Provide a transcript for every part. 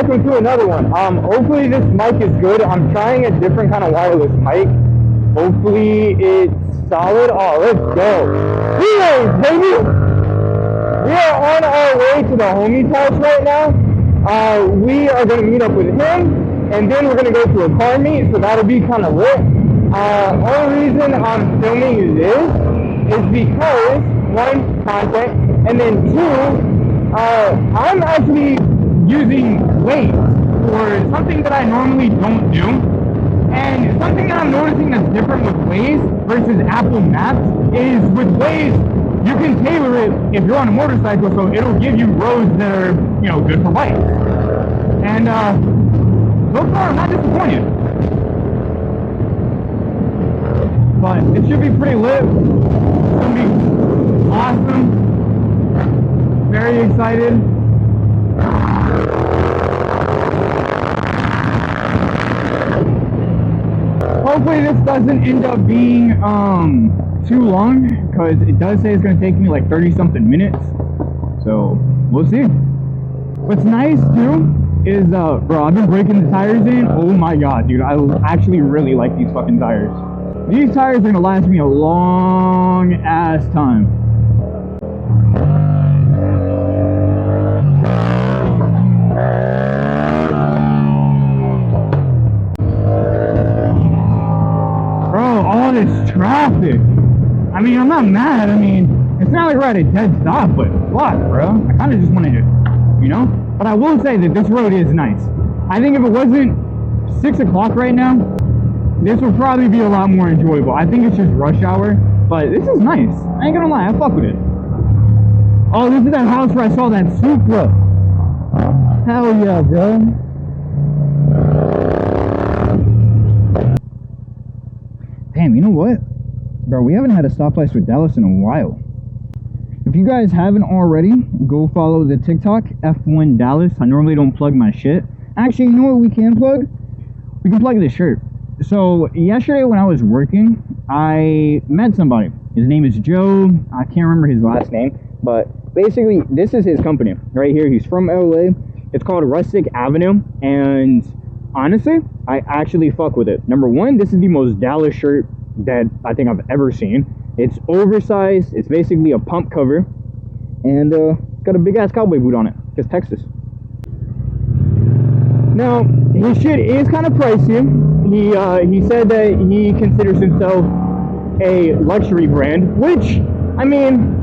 welcome to another one. Hopefully this mic is good. I'm trying a different kind of wireless mic. Hopefully it's solid. Oh, let's go. Anyways, baby, we are on our way to the homie's house right now. We are going to meet up with him, and then we're going to go to a car meet, so that'll be kind of lit. Only reason I'm filming this is because, one, content, and then two, I'm actually using Waze for something that I normally don't do. And something that I'm noticing that's different with Waze versus Apple Maps is with Waze, you can tailor it if you're on a motorcycle, so it'll give you roads that are, good for bikes. And so far, I'm not disappointed. But it should be pretty lit. It's gonna be awesome. Very excited. Hopefully this doesn't end up being too long, because it does say it's going to take me like 30 something minutes, so we'll see. What's nice too is bro, I've been breaking the tires in. Oh my god, dude, I actually really like these fucking tires. These tires are going to last me a long ass time. All this traffic. I mean, I'm not mad. I mean, it's not like we're at a dead stop, but fuck, bro. I kind of just wanted to, But I will say that this road is nice. I think if it wasn't 6 o'clock right now, this would probably be a lot more enjoyable. I think it's just rush hour, but this is nice. I ain't gonna lie, I fuck with it. Oh, this is that house where I saw that Supra. Hell yeah, bro. Damn, you know what? Bro, we haven't had a stoplight with Dallas in a while. If you guys haven't already, go follow the TikTok, F1 Dallas. I normally don't plug my shit. Actually, you know what we can plug? We can plug this shirt. So, yesterday when I was working, I met somebody. His name is Joe. I can't remember his last name. But basically, this is his company right here. He's from LA. It's called Rustic Avenue. And honestly, I actually fuck with it. Number one, this is the most Dallas shirt that I think I've ever seen. It's oversized. It's basically a pump cover, and got a big ass cowboy boot on it, because Texas. Now his shit is kind of pricey. He said that he considers himself a luxury brand, which, I mean,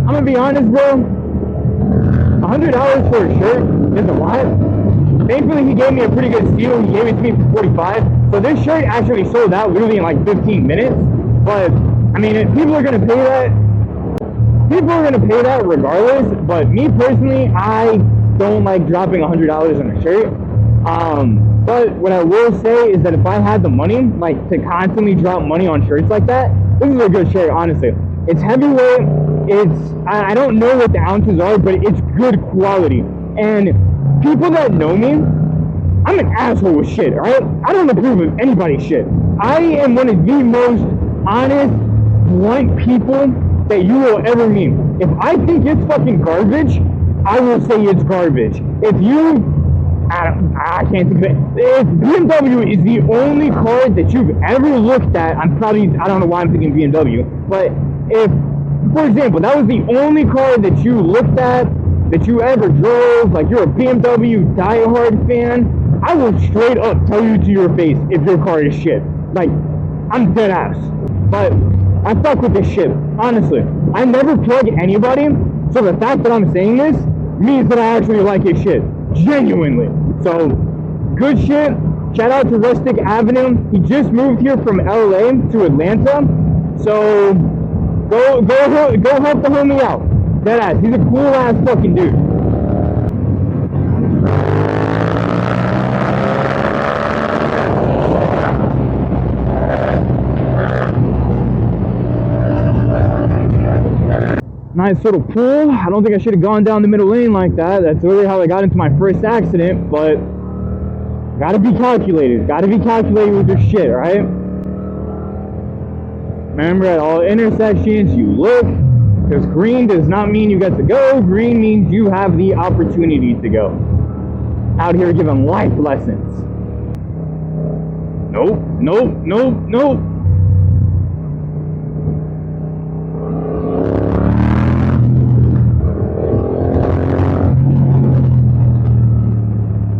I'm gonna be honest, bro. $100 for a shirt is a lot. Thankfully, he gave me a pretty good steal. He gave it to me for $45. So this shirt actually sold out literally in like 15 minutes. But, I mean, if people are going to pay that, people are going to pay that regardless. But me personally, I don't like dropping $100 on a shirt. But what I will say is that if I had the money, like, to constantly drop money on shirts like that, this is a good shirt, honestly. It's heavyweight. I don't know what the ounces are, but it's good quality. And people that know me, I'm an asshole with shit, alright? I don't approve of anybody's shit. I am one of the most honest, blunt people that you will ever meet. If I think it's fucking garbage, I will say it's garbage. If you, I can't think of it. If BMW is the only car that you've ever looked at, I don't know why I'm thinking BMW, but if, for example, that was the only car that you looked at, that you ever drove, like you're a BMW diehard fan, I will straight up tell you to your face if your car is shit. Like, I'm dead ass. But I fuck with this shit, honestly. I never plug anybody, so the fact that I'm saying this means that I actually like his shit. Genuinely. So, good shit. Shout out to Rustic Avenue. He just moved here from LA to Atlanta. So, go help the homie out. Deadass. He's a cool ass fucking dude. Nice little pool. I don't think I should have gone down the middle lane like that. That's really how I got into my first accident, but gotta be calculated. Gotta be calculated with your shit, right? Remember, at all intersections, you look, because green does not mean you get to go. Green means you have the opportunity to go. out here giving life lessons. Nope, nope, nope, nope.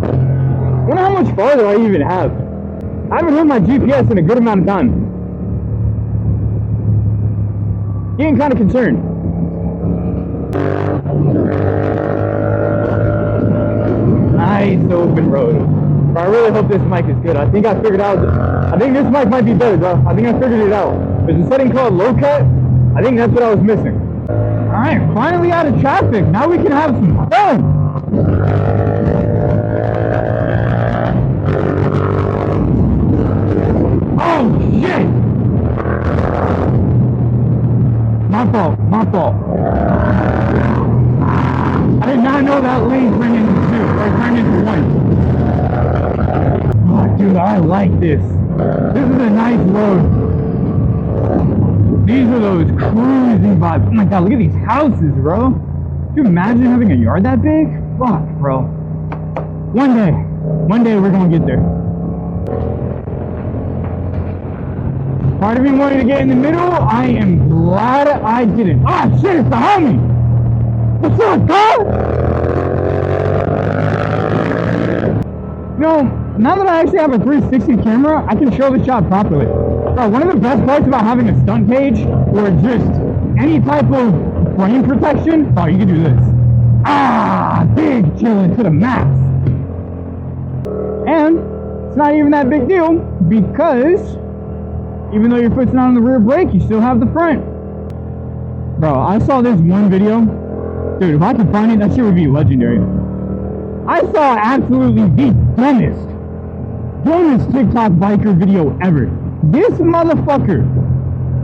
I wonder how much farther I even have. I haven't hit my GPS in a good amount of time. Getting kind of concerned. Nice open road. But I really hope this mic is good. I think I figured out. I think this mic might be better, bro. I think I figured it out. There's a setting called low cut. I think that's what I was missing. All right, finally out of traffic. Now we can have some fun. Oh shit! My fault. My fault. I did not know that lane turned into two, or turned into one. Oh, dude, I like this. This is a nice road. These are those cruising vibes. Oh my god, look at these houses, bro. Could you imagine having a yard that big? Fuck, bro. One day we're gonna get there. Part of me wanted to get in the middle. I am glad I didn't. Ah, shit, it's the homie. What's up, dog? You know, now that I actually have a 360 camera, I can show the shot properly. Bro, one of the best parts about having a stunt cage or just any type of frame protection, oh, you can do this. Ah, big chillin' to the max. And it's not even that big deal because even though your foot's not on the rear brake, you still have the front. Bro, I saw this one video. Dude, if I could find it, that shit would be legendary. I saw absolutely the dumbest TikTok biker video ever. This motherfucker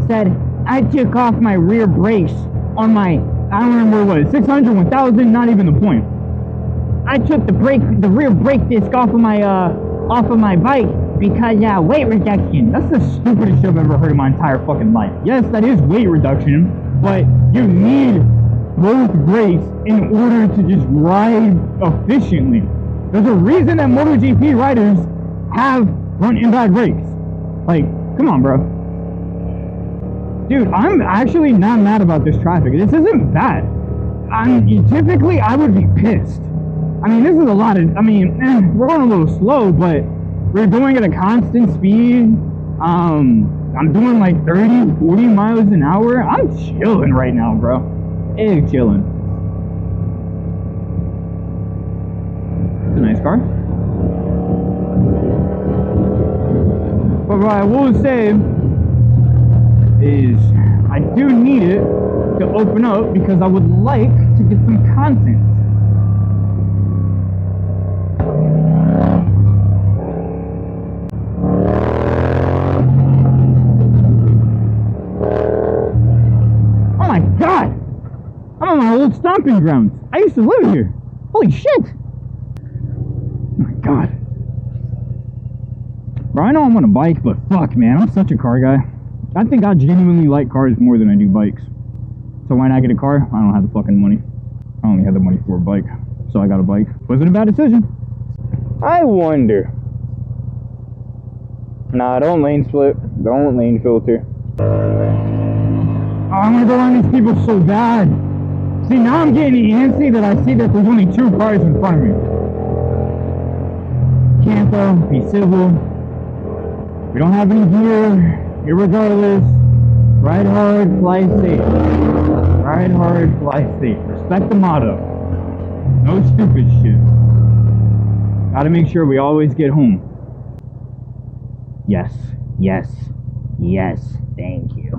said, I took off my rear brakes on my, I don't remember what it was, 600, 1000, not even the point. I took the rear brake disc off of my bike because weight reduction. That's the stupidest shit I've ever heard in my entire fucking life. Yes, that is weight reduction, but you need both brakes in order to just ride efficiently. There's a reason that MotoGP riders have front and back brakes. Like, come on, bro. Dude, I'm actually not mad about this traffic. This isn't bad. Typically, I would be pissed. I mean, this is a lot of, we're going a little slow, but we're going at a constant speed. I'm doing like 30, 40 miles an hour. I'm chilling right now, bro. Chilling. It's a nice car. But what I will say is I do need it to open up because I would like to get some content. Oh my god! I'm on my old stomping grounds. I used to live here. Holy shit! Oh my god. Bro, I know I'm on a bike, but fuck, man, I'm such a car guy. I think I genuinely like cars more than I do bikes. So why not get a car? I don't have the fucking money. I only had the money for a bike, so I got a bike. Wasn't a bad decision. I wonder. Nah, don't lane split. Don't lane filter. Oh, I'm gonna go around these people so bad. See, now I'm getting antsy that I see that there's only 2 cars in front of me. Campo, be civil. We don't have any gear. Irregardless, ride hard, fly safe. Ride hard, fly safe. Respect the motto. No stupid shit. Gotta make sure we always get home. Yes, yes, yes, thank you.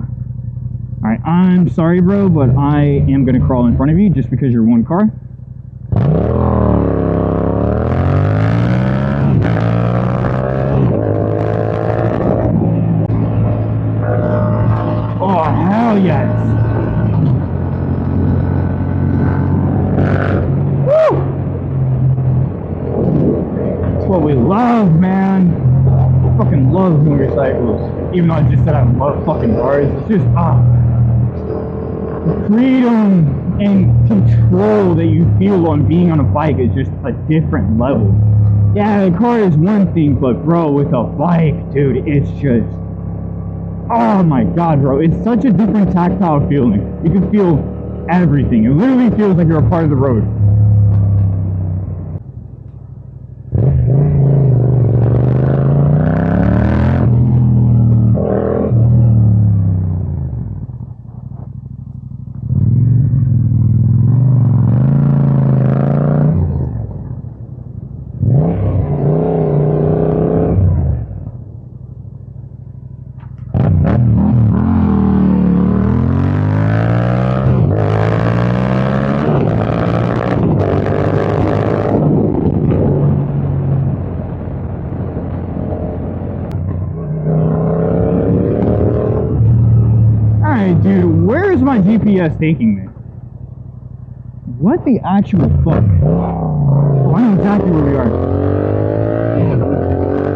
Alright, I'm sorry, bro, but I am gonna crawl in front of you just because you're one car. Oh, hell yes. Woo! That's what we love, man. I fucking love motorcycles. Even though I just said I love fucking cars. It's just, freedom and control that you feel on being on a bike is just a different level. Yeah, the car is one thing, but bro, with a bike, dude, it's just, oh my god, bro, it's such a different tactile feeling. You can feel everything. It literally feels like you're a part of the road. Dude, where is my GPS taking me? What the actual fuck? Oh, I know exactly where we are.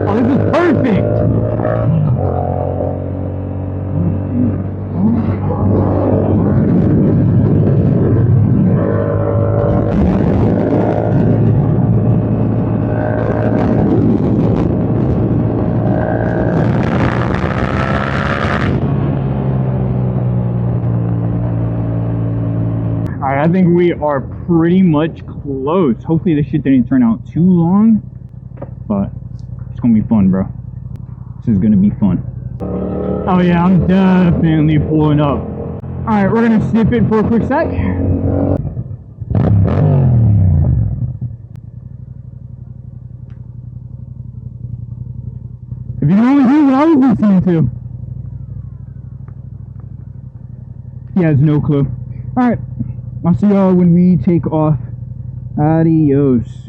Oh, this is perfect! Alright, I think we are pretty much close. Hopefully this shit didn't turn out too long, but it's gonna be fun, bro. This is gonna be fun. Oh yeah, I'm definitely pulling up. Alright, we're gonna snip it for a quick sec. If you can only hear what I was listening to. He has no clue. Alright. I'll see y'all when we take off. Adios.